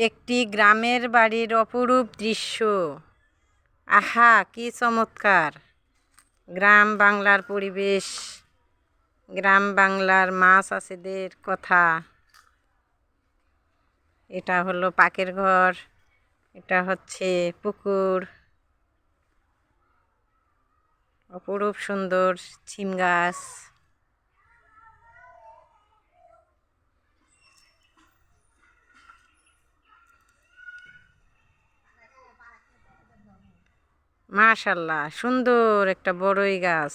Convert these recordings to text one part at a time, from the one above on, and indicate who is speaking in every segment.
Speaker 1: একটি গ্রামের বাড়ির অপরূপ দৃশ্য। আহা, কি চমৎকার! গ্রাম বাংলার পরিবেশ, গ্রাম বাংলার মাছ আছেদের কথা। এটা হলো পাকের ঘর, এটা হচ্ছে পুকুর, অপরূপ সুন্দর ছিম গাছ। মাশাআল্লাহ, সুন্দর একটা বড়ই গাছ।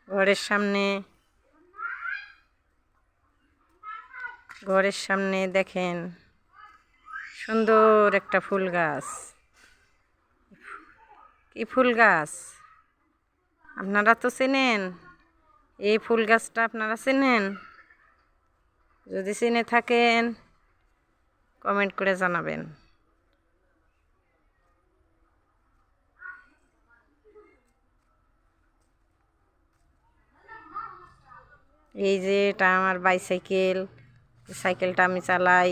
Speaker 1: ঘরের সামনে দেখেন সুন্দর একটা ফুল গাছ। কি ফুল গাছ আপনারা তো চেনেন? এই ফুল গাছটা আপনারা চেনেন? যদি চিনে থাকেন কমেন্ট করে জানাবেন। এই যে এটা আমার বাইসাইকেল, সাইকেলটা আমি চালাই।